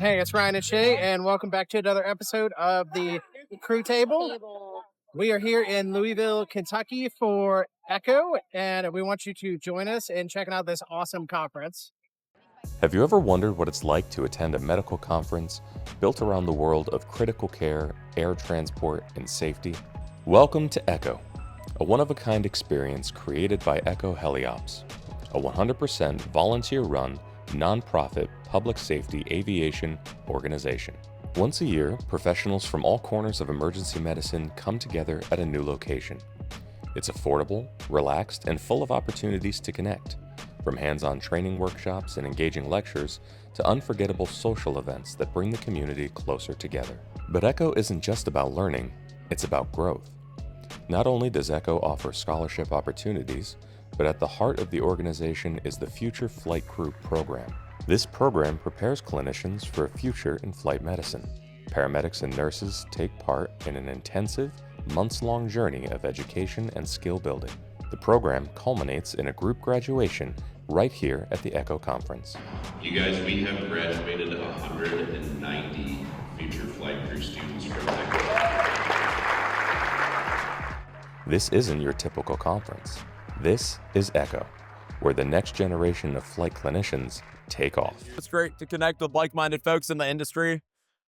Hey, it's Ryan and Shay, and welcome back to another episode of the Crew Table. We are here in Louisville, Kentucky for ECHO, and we want you to join us in checking out this awesome conference. Have you ever wondered what it's like to attend a medical conference built around the world of critical care, air transport, and safety? Welcome to ECHO, a one-of-a-kind experience created by ECHO HeliOps, a 100% volunteer-run, nonprofit public safety aviation organization. Once a year, professionals from all corners of emergency medicine come together at a new location. It's affordable, relaxed, and full of opportunities to connect, from hands-on training workshops and engaging lectures to unforgettable social events that bring the community closer together. But ECHO isn't just about learning, it's about growth. Not only does ECHO offer scholarship opportunities, but at the heart of the organization is the Future Flight Crew program. This program prepares clinicians for a future in flight medicine. Paramedics and nurses take part in an intensive, months-long journey of education and skill building. The program culminates in a group graduation right here at the ECHO conference. You guys, we have graduated 190 Future Flight Crew students from ECHO. This isn't your typical conference. This is ECHO, where the next generation of flight clinicians take off. It's great to connect with like-minded folks in the industry.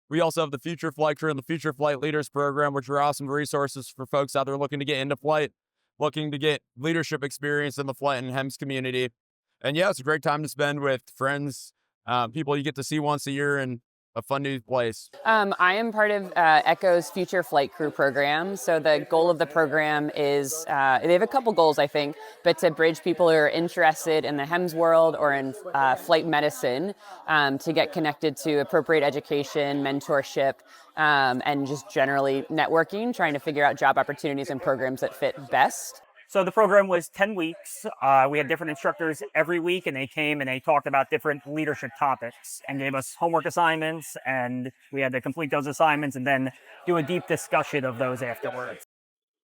We also have the Future Flight Crew and the Future Flight Leaders program, which are awesome resources for folks out there looking to get into flight, looking to get leadership experience in the flight and HEMS community. And yeah, it's a great time to spend with friends, people you get to see once a year, and a fun new place. I am part of ECHO's Future Flight Crew program. So the goal of the program is, they have a couple goals, I think, but to bridge people who are interested in the HEMS world or in flight medicine to get connected to appropriate education, mentorship, and just generally networking, trying to figure out job opportunities and programs that fit best. So the program was 10 weeks. We had different instructors every week, and they came and they talked about different leadership topics and gave us homework assignments, and we had to complete those assignments and then do a deep discussion of those afterwards.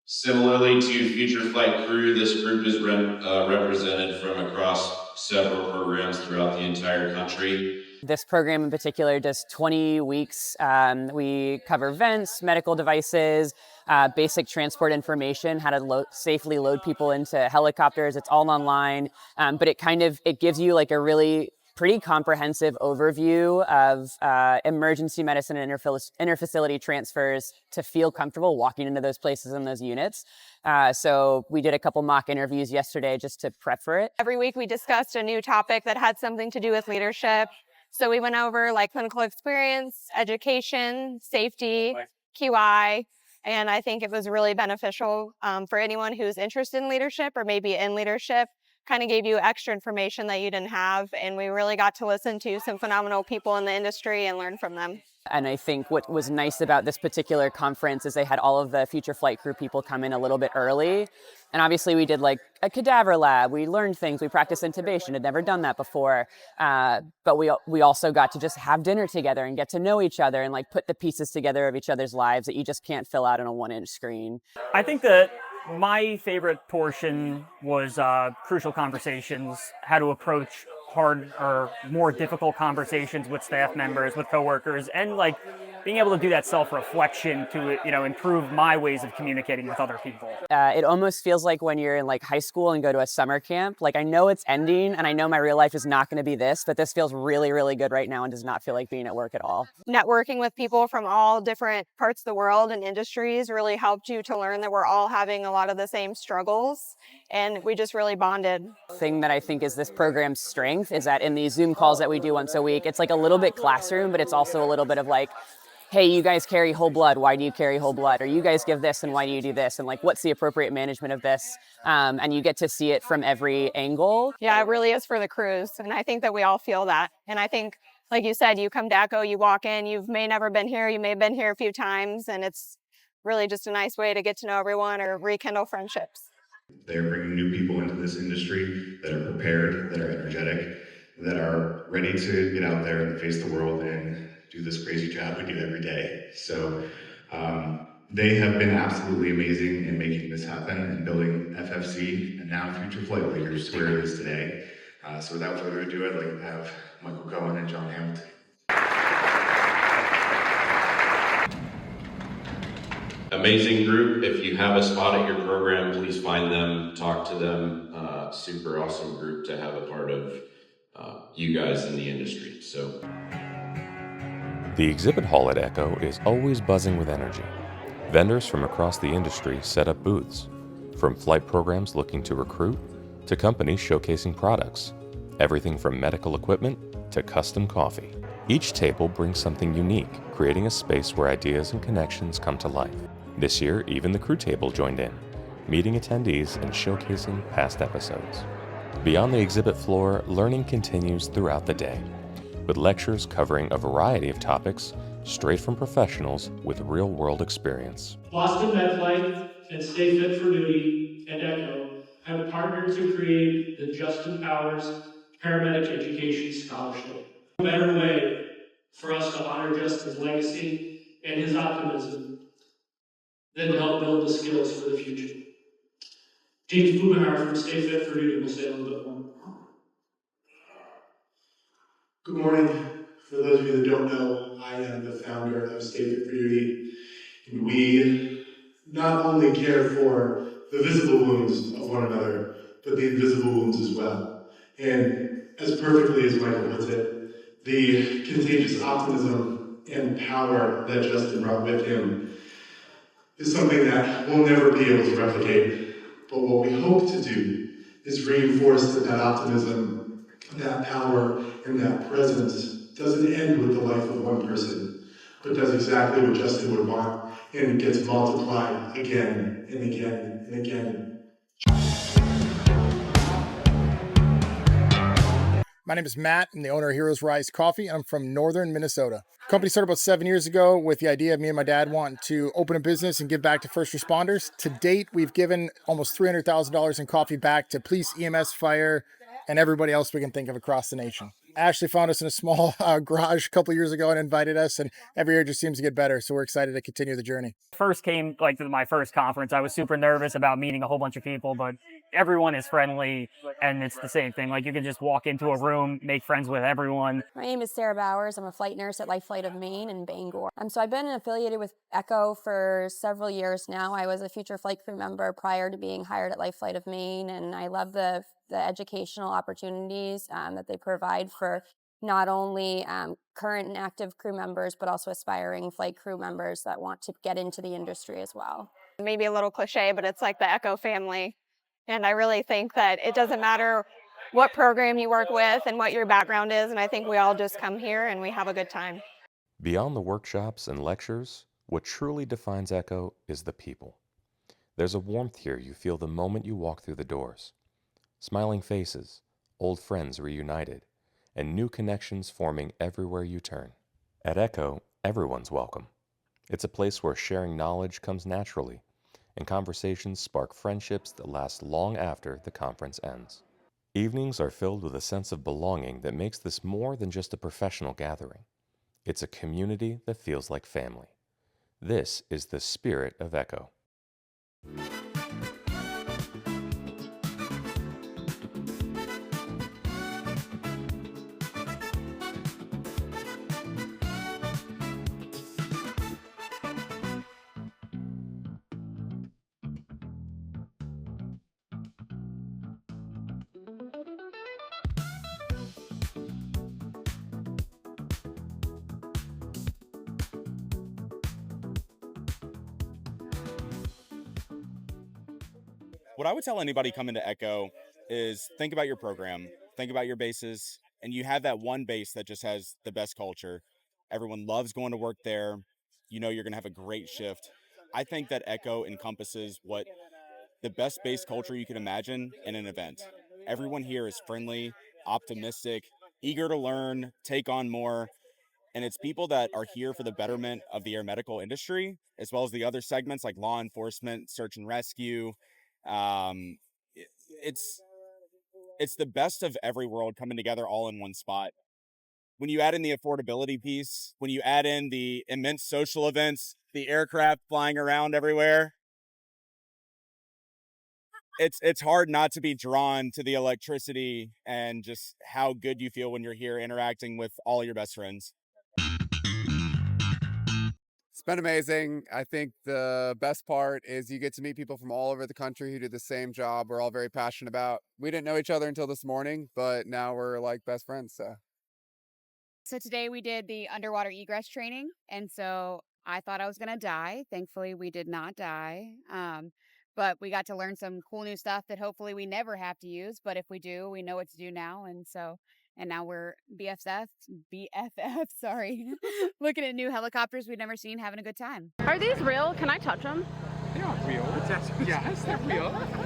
Similarly to Future Flight Crew, this group is represented from across several programs throughout the entire country. This program in particular does 20 weeks. We cover vents, medical devices, basic transport information, how to safely load people into helicopters. It's all online, but it gives you like a really pretty comprehensive overview of emergency medicine and interfacility transfers to feel comfortable walking into those places and those units. So we did a couple mock interviews yesterday just to prep for it. Every week we discussed a new topic that had something to do with leadership. So we went over like clinical experience, education, safety, QI, and I think it was really beneficial for anyone who's interested in leadership or maybe in leadership. Kind of gave you extra information that you didn't have, and we really got to listen to some phenomenal people in the industry and learn from them. And I think what was nice about this particular conference is they had all of the Future Flight Crew people come in a little bit early. And obviously we did like a cadaver lab. We learned things. We practiced intubation. Had never done that before. But we also got to just have dinner together and get to know each other and like put the pieces together of each other's lives that you just can't fill out on a 1-inch screen. I think that my favorite portion was crucial conversations, how to approach hard or more difficult conversations with staff members, with coworkers, and like being able to do that self-reflection to, improve my ways of communicating with other people. It almost feels like when you're in like high school and go to a summer camp, like I know it's ending and I know my real life is not going to be this, but this feels really, really good right now and does not feel like being at work at all. Networking with people from all different parts of the world and industries really helped you to learn that we're all having a lot of the same struggles, and we just really bonded. The thing that I think is this program's strength is that in these Zoom calls that we do once a week, it's like a little bit classroom, but it's also a little bit of like, hey, you guys carry whole blood. Why do you carry whole blood? Or you guys give this, and why do you do this? And like, what's the appropriate management of this? And you get to see it from every angle. Yeah, it really is for the crews. And I think that we all feel that. And I think, like you said, you come to ECHO, you walk in, you may never been here, you may have been here a few times, and it's really just a nice way to get to know everyone or rekindle friendships. They're bringing new people into this industry that are prepared, that are energetic, that are ready to get out there and face the world and do this crazy job we do every day. So they have been absolutely amazing in making this happen and building FFC and now Future Flight Leaders to where it is today. So without further ado, I'd like to have Michael Cohen and John Hamilton. amazing group. If you have a spot at your program, please find them, talk to them. Super awesome group to have a part of you guys in the industry. So The exhibit hall at ECHO is always buzzing with energy. Vendors from across the industry set up booths, from flight programs looking to recruit to companies showcasing products, everything from medical equipment to custom coffee. Each table brings something unique, creating a space where ideas and connections come to life. This year, even the crew table joined in, meeting attendees and showcasing past episodes. Beyond the exhibit floor, learning continues throughout the day, with lectures covering a variety of topics straight from professionals with real-world experience. Boston MedLife and Stay Fit for Duty and ECHO have partnered to create the Justin Powers Paramedic Education Scholarship. A better way for us to honor Justin's legacy and his optimism than to help build the skills for the future. James Bubenhar from Stay Fit for Duty will say a little bit more. Good morning. For those of you that don't know, I am the founder of Stay Fit for Duty, and we not only care for the visible wounds of one another, but the invisible wounds as well. And as perfectly as Michael puts it, the contagious optimism and power that Justin brought with him is something that we'll never be able to replicate. But what we hope to do is reinforce that optimism, that power, and that presence doesn't end with the life of one person, but does exactly what Justin would want, and gets multiplied again and again and again. My name is Matt. I'm the owner of Heroes Rise Coffee, and I'm from northern Minnesota. The company started about 7 years ago with the idea of me and my dad wanting to open a business and give back to first responders. To date, we've given almost $300,000 in coffee back to police, EMS, fire, and everybody else we can think of across the nation. Ashley found us in a small garage a couple years ago and invited us, and every year just seems to get better, so we're excited to continue the journey. First came to my first conference, I was super nervous about meeting a whole bunch of people, but everyone is friendly, and it's the same thing. Like, you can just walk into a room, make friends with everyone. My name is Sarah Bowers. I'm a flight nurse at Life Flight of Maine in Bangor. So I've been affiliated with ECHO for several years now. I was a future flight crew member prior to being hired at Life Flight of Maine, and I love the educational opportunities that they provide for not only current and active crew members, but also aspiring flight crew members that want to get into the industry as well. Maybe a little cliche, but it's like the ECHO family. And I really think that it doesn't matter what program you work with and what your background is, and I think we all just come here and we have a good time. Beyond the workshops and lectures, what truly defines ECHO is the people. There's a warmth here you feel the moment you walk through the doors. Smiling faces, old friends reunited, and new connections forming everywhere you turn. At ECHO, everyone's welcome. It's a place where sharing knowledge comes naturally, and conversations spark friendships that last long after the conference ends. Evenings are filled with a sense of belonging that makes this more than just a professional gathering. It's a community that feels like family. This is the spirit of ECHO. What I would tell anybody coming to ECHO is think about your program, think about your bases, and you have that one base that just has the best culture. Everyone loves going to work there. You know you're going to have a great shift. I think that ECHO encompasses what the best base culture you can imagine in an event. Everyone here is friendly, optimistic, eager to learn, take on more, and it's people that are here for the betterment of the air medical industry, as well as the other segments like law enforcement, search and rescue. It's the best of every world coming together all in one spot. When you add in the affordability piece, when you add in the immense social events, the aircraft flying around everywhere, it's hard not to be drawn to the electricity and just how good you feel when you're here interacting with all your best friends. been amazing. I think the best part is you get to meet people from all over the country who do the same job we're all very passionate about. We didn't know each other until this morning, but now we're like best friends. So today we did the underwater egress training, and so I thought I was going to die. Thankfully, we did not die. But we got to learn some cool new stuff that hopefully we never have to use. But if we do, we know what to do now. And now we're BFF, sorry, looking at new helicopters we've never seen, having a good time. Are these real? Can I touch them? They are real. Yes, they're real.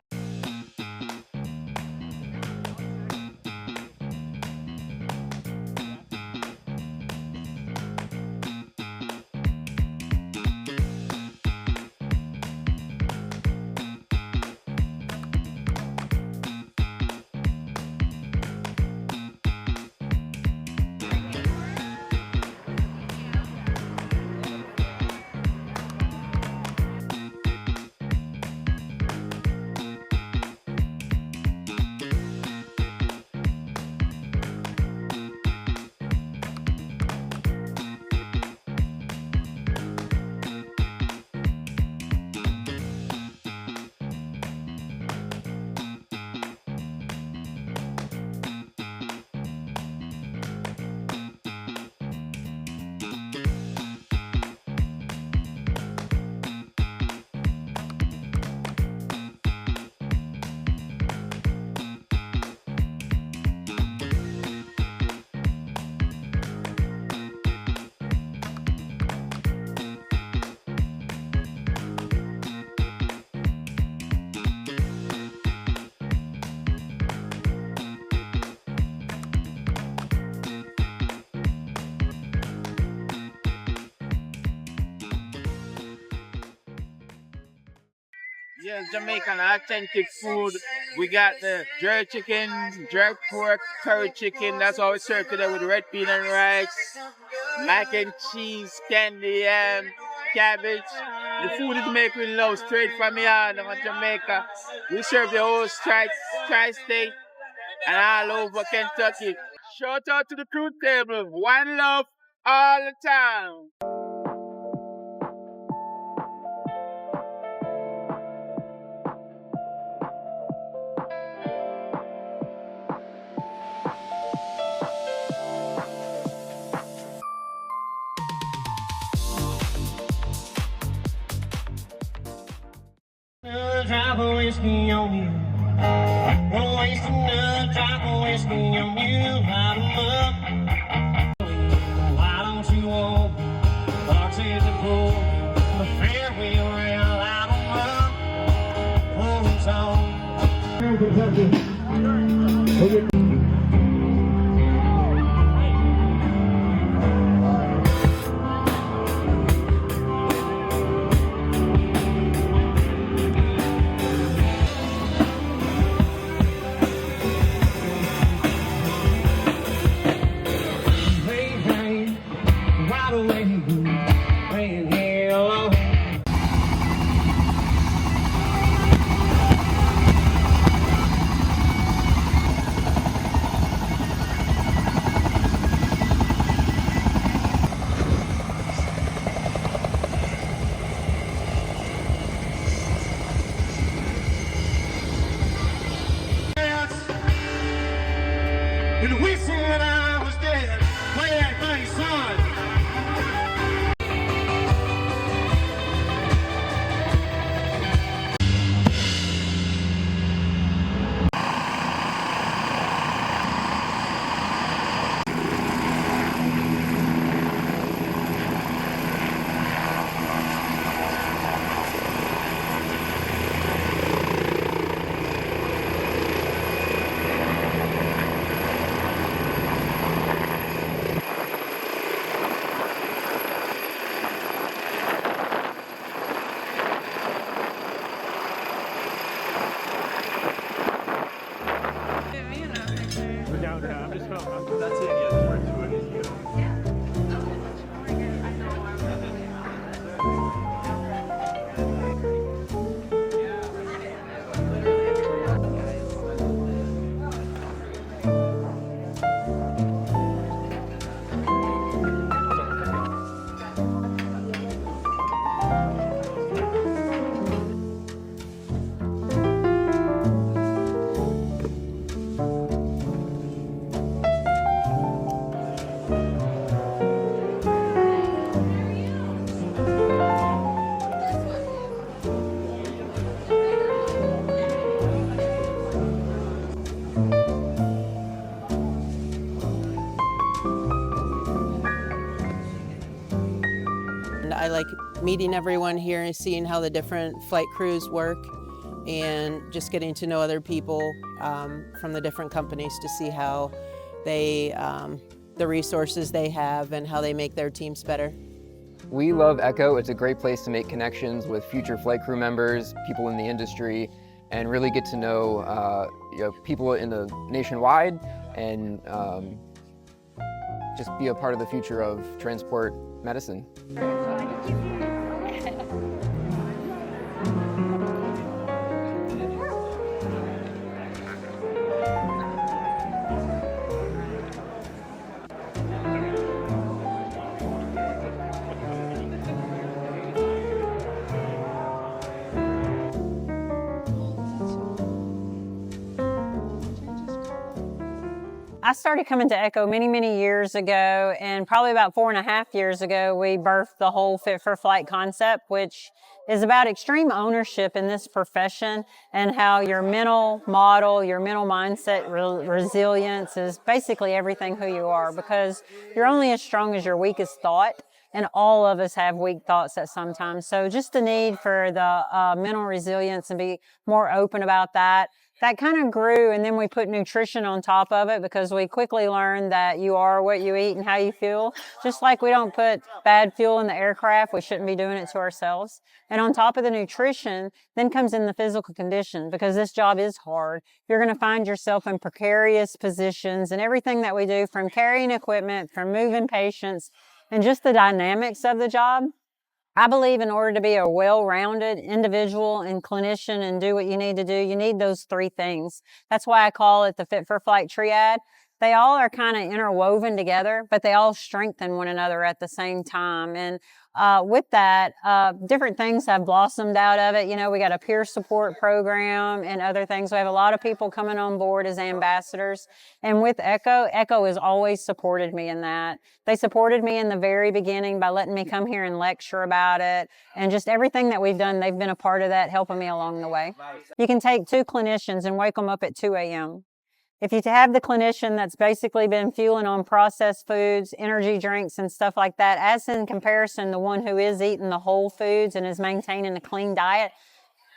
Yes, Jamaican authentic food. We got the jerk chicken, jerk pork, curry chicken. That's all we serve today with red bean and rice, mac and cheese, candy yam, cabbage. The food is made with love, straight from the heart of Jamaica. We serve the whole tri-state and all over Kentucky. Shout out to the crew table. One love all the time. Drop a whiskey on you. Don't waste another drop of whiskey on you. Light 'em up. Why don't you walk? Box at the pool. The fairway around. Light 'em up. Hold on. And we said I was dead. Play that thing, son. like meeting everyone here and seeing how the different flight crews work and just getting to know other people from the different companies to see how they, the resources they have and how they make their teams better. We love ECHO. It's a great place to make connections with future flight crew members, people in the industry, and really get to know, people in the nationwide and just be a part of the future of transport medicine. I started coming to ECHO many, many years ago, and probably about 4.5 years ago, we birthed the whole Fit for Flight concept, which is about extreme ownership in this profession and how your mental model, your mental mindset, resilience is basically everything who you are, because you're only as strong as your weakest thought. And all of us have weak thoughts at some time. So just the need for the mental resilience and be more open about that. That kind of grew, and then we put nutrition on top of it because we quickly learned that you are what you eat and how you feel. Just like we don't put bad fuel in the aircraft, we shouldn't be doing it to ourselves. And on top of the nutrition, then comes in the physical condition, because this job is hard. You're going to find yourself in precarious positions, and everything that we do, from carrying equipment, from moving patients, and just the dynamics of the job. I believe in order to be a well-rounded individual and clinician and do what you need to do, you need those three things. That's why I call it the Fit for Flight triad. They all are kind of interwoven together, but they all strengthen one another at the same time. And with that, different things have blossomed out of it. You know, we got a peer support program and other things. We have a lot of people coming on board as ambassadors. And with ECHO, ECHO has always supported me in that. They supported me in the very beginning by letting me come here and lecture about it. And just everything that we've done, they've been a part of that, helping me along the way. You can take 2 clinicians and wake them up at 2 a.m. If you have the clinician that's basically been fueling on processed foods, energy drinks, and stuff like that, as in comparison, the one who is eating the whole foods and is maintaining a clean diet,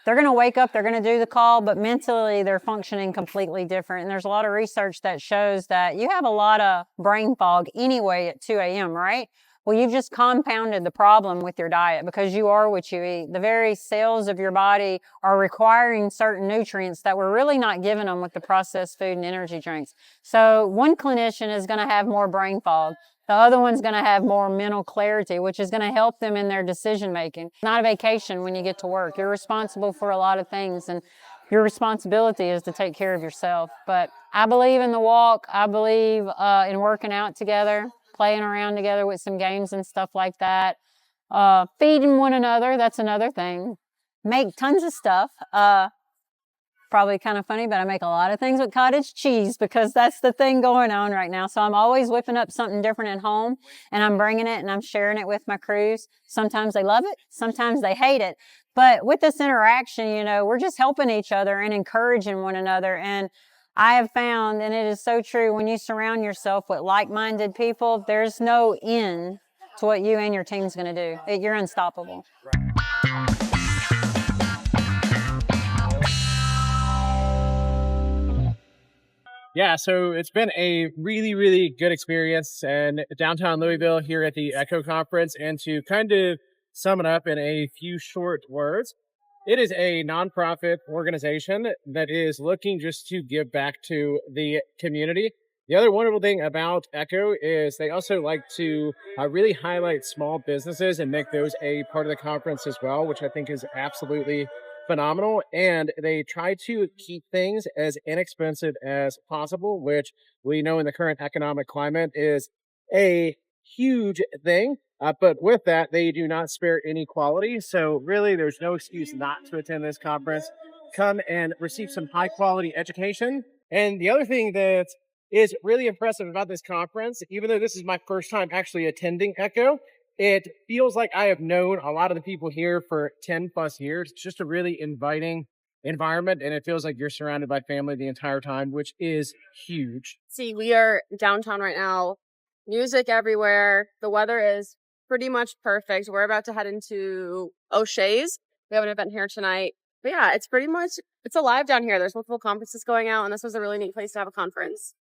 they're going to wake up, they're going to do the call, but mentally they're functioning completely different. And there's a lot of research that shows that you have a lot of brain fog anyway at 2 a.m., right? Well, you've just compounded the problem with your diet because you are what you eat. The very cells of your body are requiring certain nutrients that we're really not giving them with the processed food and energy drinks. So one clinician is going to have more brain fog. The other one's going to have more mental clarity, which is going to help them in their decision making. It's not a vacation when you get to work. You're responsible for a lot of things, and your responsibility is to take care of yourself. But I believe in the walk. I believe in working out together, playing around together with some games and stuff like that. Feeding one another, that's another thing. Make tons of stuff. Probably kind of funny, but I make a lot of things with cottage cheese because that's the thing going on right now. So I'm always whipping up something different at home, and I'm bringing it and I'm sharing it with my crews. Sometimes they love it, sometimes they hate it. But with this interaction, you know, we're just helping each other and encouraging one another. And I have found, and it is so true, when you surround yourself with like-minded people, there's no end to what you and your team's going to do. You're unstoppable. Yeah, so it's been a really, really good experience in downtown Louisville here at the ECHO conference. And to kind of sum it up in a few short words, it is a nonprofit organization that is looking just to give back to the community. The other wonderful thing about ECHO is they also like to really highlight small businesses and make those a part of the conference as well, which I think is absolutely phenomenal. And they try to keep things as inexpensive as possible, which we know in the current economic climate is a huge thing. But with that, they do not spare any quality. So really, there's no excuse not to attend this conference. Come and receive some high quality education. And the other thing that is really impressive about this conference, even though this is my first time actually attending ECHO, it feels like I have known a lot of the people here for 10 plus years. It's just a really inviting environment, and it feels like you're surrounded by family the entire time, which is huge. See, we are downtown right now. Music everywhere. The weather is pretty much perfect. We're about to head into O'Shea's. We have an event here tonight. But yeah, it's alive down here. There's multiple conferences going out, and this was a really neat place to have a conference.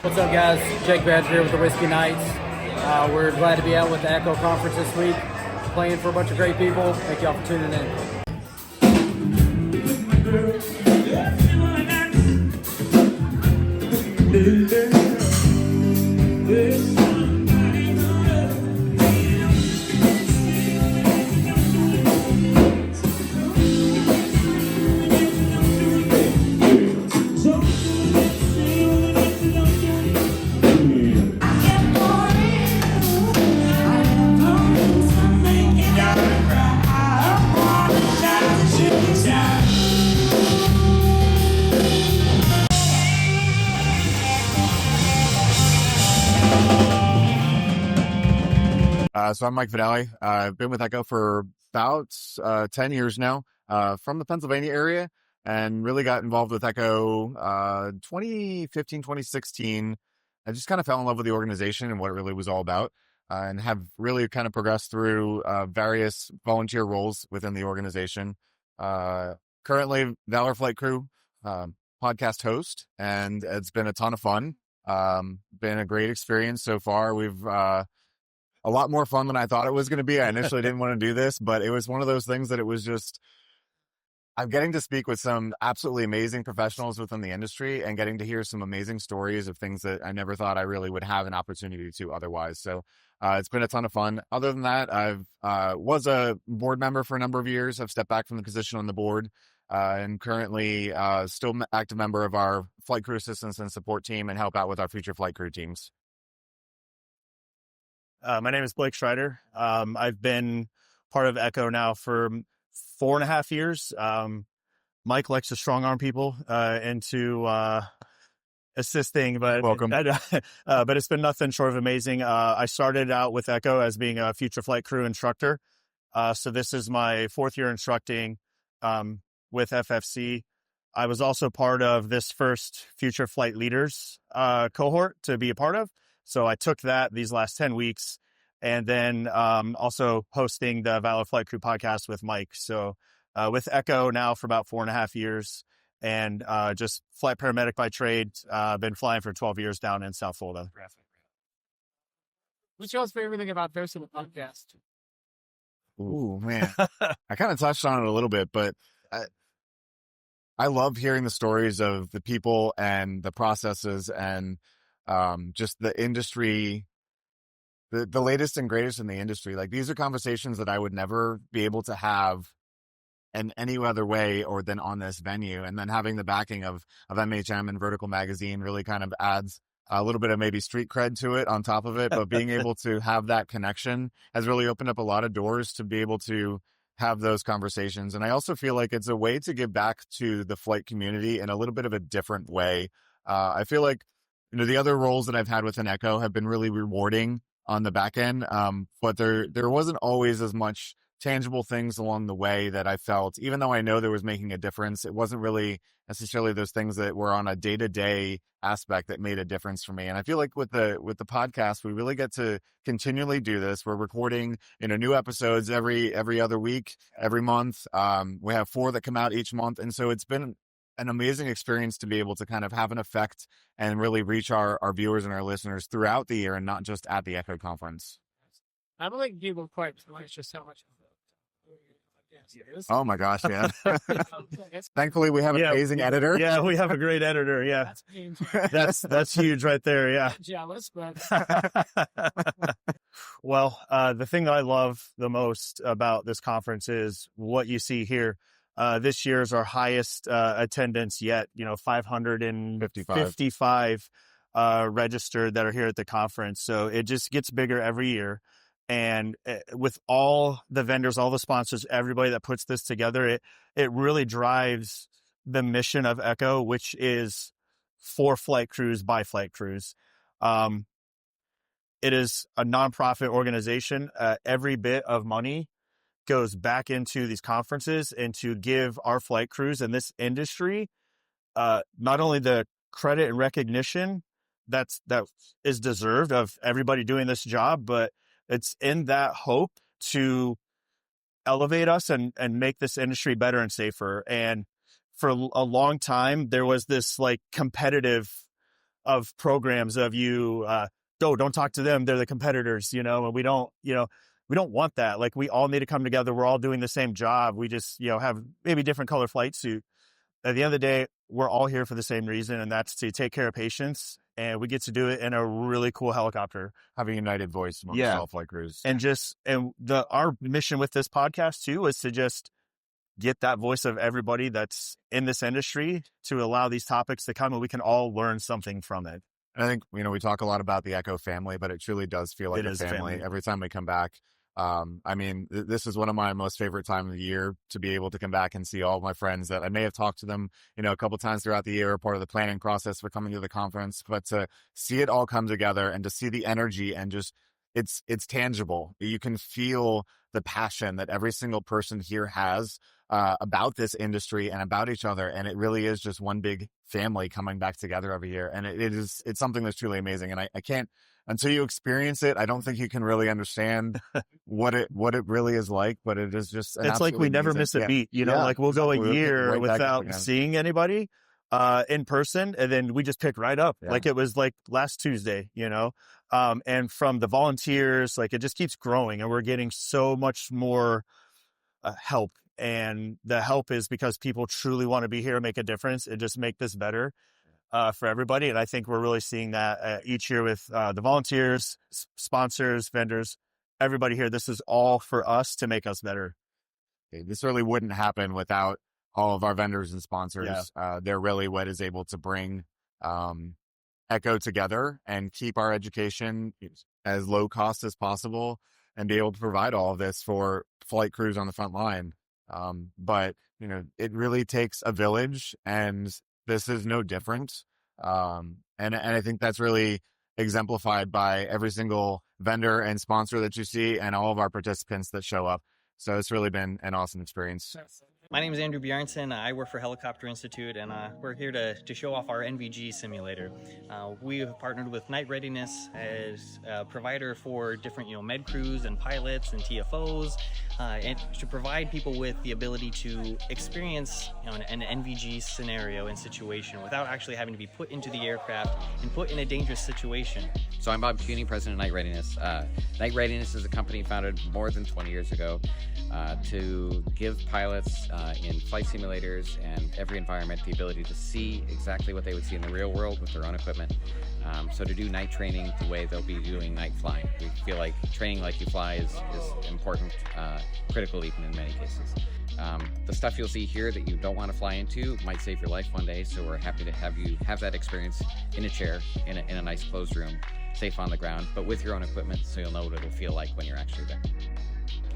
What's up, guys? Jake Badger here with the Whiskey Knights. We're glad to be out with the ECHO conference this week, playing for a bunch of great people. Thank y'all for tuning in. So I'm Mike Vidali. I've been with ECHO for about 10 years now, from the Pennsylvania area, and really got involved with ECHO 2015, 2016. I just kind of fell in love with the organization and what it really was all about, and have really kind of progressed through various volunteer roles within the organization. Currently, Valor Flight Crew podcast host, and it's been a ton of fun. Been a great experience so far. We've a lot more fun than I thought it was going to be. I initially didn't want to do this, but it was one of those things that it was just, I'm getting to speak with some absolutely amazing professionals within the industry and getting to hear some amazing stories of things that I never thought I really would have an opportunity to otherwise. So it's been a ton of fun. Other than that, I've was a board member for a number of years. I've stepped back from the position on the board, and currently still an active member of our flight crew assistance and support team and help out with our future flight crew teams. My name is Blake Schreider. I've been part of ECHO now for 4.5 years. Mike likes to strong arm people into assisting, but welcome. But it's been nothing short of amazing. I started out with ECHO as being a future flight crew instructor. So this is my 4th year instructing with FFC. I was also part of this first future flight leaders cohort to be a part of. So I took that these last 10 weeks, and then also hosting the Valor Flight Crew podcast with Mike. So with ECHO now for about 4.5 years, and just flight paramedic by trade. Been flying for 12 years down in South Florida. What's y'all's favorite thing about hosting the podcast? Ooh, man. I kind of touched on it a little bit, but I love hearing the stories of the people and the processes and just the industry, the latest and greatest in the industry. Like, these are conversations that I would never be able to have in any other way or than on this venue. And then having the backing of MHM and Vertical Magazine really kind of adds a little bit of maybe street cred to it on top of it. But being able to have that connection has really opened up a lot of doors to be able to have those conversations. And I also feel like it's a way to give back to the flight community in a little bit of a different way. I feel like, the other roles that I've had within ECHO have been really rewarding on the back end. But there wasn't always as much tangible things along the way that I felt, even though I know there was making a difference, it wasn't really necessarily those things that were on a day-to-day aspect that made a difference for me. And I feel like with the podcast, we really get to continually do this. We're recording, new episodes every other week, every month. We have 4 that come out each month. And so it's been an amazing experience to be able to kind of have an effect and really reach our viewers and our listeners throughout the year and not just at the ECHO conference. I don't think people quite realize just how much Oh my gosh, man. Thankfully, we have an amazing editor. Yeah, we have a great editor. Yeah. That's huge right there. Yeah. Jealous, but Well, the thing that I love the most about this conference is what you see here. This year is our highest attendance yet. 555 registered that are here at the conference. So it just gets bigger every year. And with all the vendors, all the sponsors, everybody that puts this together, it really drives the mission of ECHO, which is for flight crews by flight crews. It is a nonprofit organization. Every bit of money goes back into these conferences and to give our flight crews in this industry not only the credit and recognition that is deserved of everybody doing this job, but it's in that hope to elevate us and make this industry better and safer. And for a long time, there was this like competitive of programs of don't talk to them. They're the competitors, and we don't want that. Like, we all need to come together. We're all doing the same job. We just, have maybe different color flight suit. At the end of the day, we're all here for the same reason, and that's to take care of patients. And we get to do it in a really cool helicopter. Having a united voice amongst all flight crews. And our mission with this podcast too was to just get that voice of everybody that's in this industry to allow these topics to come, and we can all learn something from it. And I think, we talk a lot about the ECHO family, but it truly does feel like a family every time we come back. This is one of my most favorite time of the year, to be able to come back and see all of my friends that I may have talked to them, a couple times throughout the year, part of the planning process for coming to the conference, but to see it all come together and to see the energy and just, it's tangible. You can feel the passion that every single person here has about this industry and about each other. And it really is just one big family coming back together every year. And it's something that's truly amazing. And I can't, until you experience it, I don't think you can really understand what it really is like, but it is just, it's like we never miss a beat, like we'll go a year without seeing anybody in person, and then we just pick right up. Like it was like last Tuesday, and from the volunteers, like it just keeps growing, and we're getting so much more help. And the help is because people truly want to be here and make a difference and just make this better for everybody. And I think we're really seeing that each year with the volunteers, sponsors, vendors, everybody here. This is all for us to make us better. Okay, this really wouldn't happen without all of our vendors and sponsors. They're really what is able to bring ECHO together and keep our education as low cost as possible and be able to provide all of this for flight crews on the front line. But it really takes a village, and this is no different. And I think that's really exemplified by every single vendor and sponsor that you see and all of our participants that show up. So it's really been an awesome experience. My name is Andrew Bjornson. I work for Helicopter Institute, and we're here to show off our NVG simulator. We have partnered with Night Readiness as a provider for different med crews and pilots and TFOs, and to provide people with the ability to experience an NVG scenario and situation without actually having to be put into the aircraft and put in a dangerous situation. So I'm Bob Cuny, president of Night Readiness. Night Readiness is a company founded more than 20 years ago to give pilots in flight simulators and every environment the ability to see exactly what they would see in the real world with their own equipment. So to do night training the way they'll be doing night flying. We feel like training like you fly is important, critical even in many cases. The stuff you'll see here that you don't want to fly into might save your life one day, so we're happy to have you have that experience in a chair, in a nice closed room, safe on the ground, but with your own equipment, so you'll know what it'll feel like when you're actually there.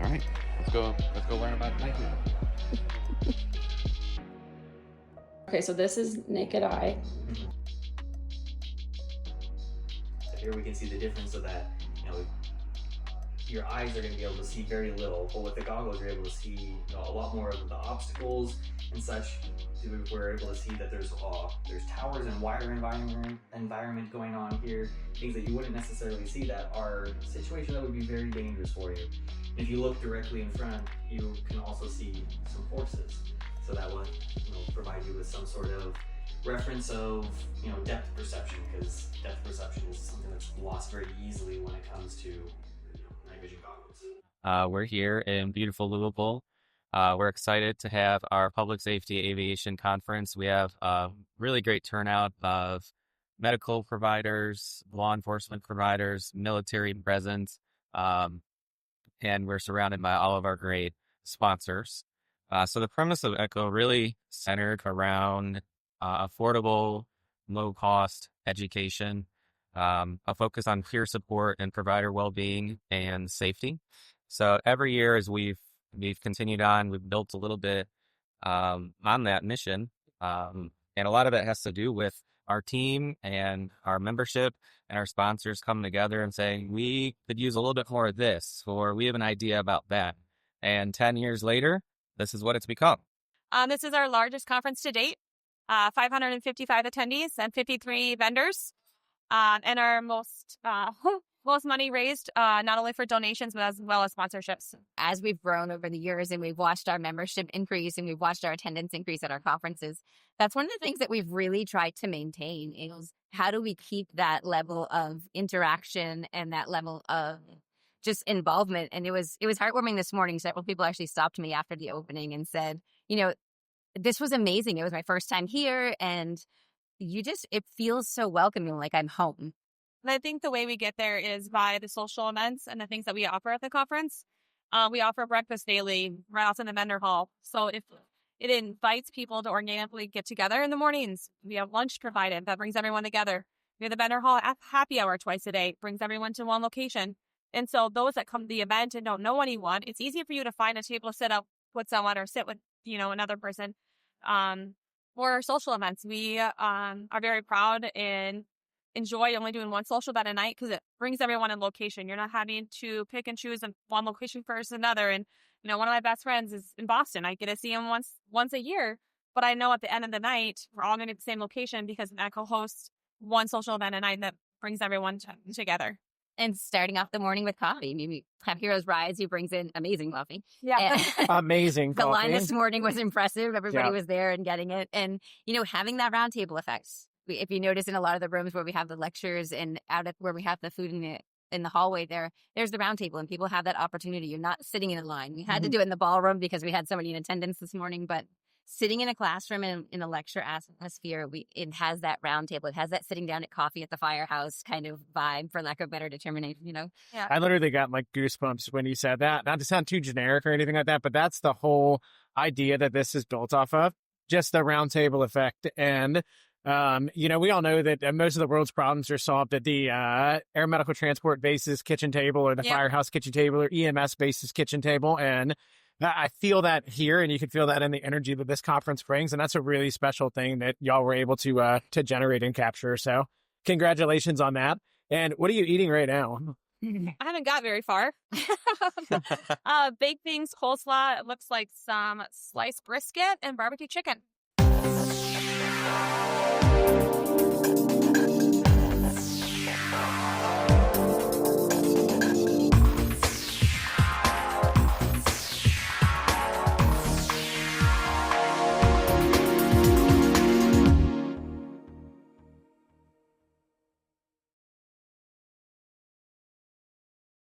All right, let's go learn about night vision. Okay, so this is naked eye. So here we can see the difference of that. Your eyes are going to be able to see very little, but with the goggles you're able to see a lot more of the obstacles and such. We're able to see that there's towers and wire environment going on here, things that you wouldn't necessarily see that are situations that would be very dangerous for you. If you look directly in front, you can also see some forces, so that will provide you with some sort of reference of depth perception, because depth perception is something that's lost very easily when it comes to night vision goggles. We're here in beautiful Louisville We're excited to have our public safety aviation conference. We have a really great turnout of medical providers, law enforcement providers, military presence, and we're surrounded by all of our great sponsors. So the premise of ECHO really centered around affordable, low-cost education, a focus on peer support and provider well-being and safety. So every year as we've continued on, we've built a little bit on that mission. And a lot of it has to do with our team and our membership and our sponsors coming together and saying, we could use a little bit more of this, or we have an idea about that. And 10 years later, this is what it's become. This is our largest conference to date, 555 attendees and 53 vendors, and our most money raised, not only for donations, but as well as sponsorships. As we've grown over the years and we've watched our membership increase and we've watched our attendance increase at our conferences, that's one of the things that we've really tried to maintain is how do we keep that level of interaction and that level of just involvement. And it was heartwarming this morning. Several people actually stopped me after the opening and said, this was amazing. It was my first time here, and it feels so welcoming, like I'm home. And I think the way we get there is by the social events and the things that we offer at the conference. We offer breakfast daily right outside the vendor hall. So if it invites people to organically get together in the mornings, we have lunch provided that brings everyone together. We have the vendor hall happy hour twice a day, brings everyone to one location. And so those that come to the event and don't know anyone, it's easy for you to find a table to sit up with someone or sit with, another person. For social events, we are very proud and enjoy only doing one social event a night because it brings everyone in location. You're not having to pick and choose one location versus another. And, one of my best friends is in Boston. I get to see him once a year, but I know at the end of the night, we're all going to be at the same location because ECHO hosts one social event a night that brings everyone together. And starting off the morning with coffee. We have Heroes Rise, who brings in amazing coffee. Yeah. Amazing The coffee. line this morning was impressive. Everybody Yeah. was there and getting it. And, having that roundtable effect. If you notice in a lot of the rooms where we have the lectures and where we have the food in the hallway there's the roundtable and people have that opportunity. You're not sitting in a line. We had to do it in the ballroom because we had somebody in attendance this morning, but sitting in a classroom in a lecture atmosphere, it has that roundtable. It has that sitting down at coffee at the firehouse kind of vibe, for lack of better determination, Yeah. I literally got like goosebumps when you said that. Not to sound too generic or anything like that, but that's the whole idea that this is built off of, just the roundtable effect. And we all know that most of the world's problems are solved at the air medical transport bases kitchen table or the firehouse kitchen table or EMS bases kitchen table. And I feel that here, and you can feel that in the energy that this conference brings. And that's a really special thing that y'all were able to generate and capture. So congratulations on that. And what are you eating right now? I haven't got very far. Baked beans, coleslaw. It looks like some sliced brisket and barbecue chicken.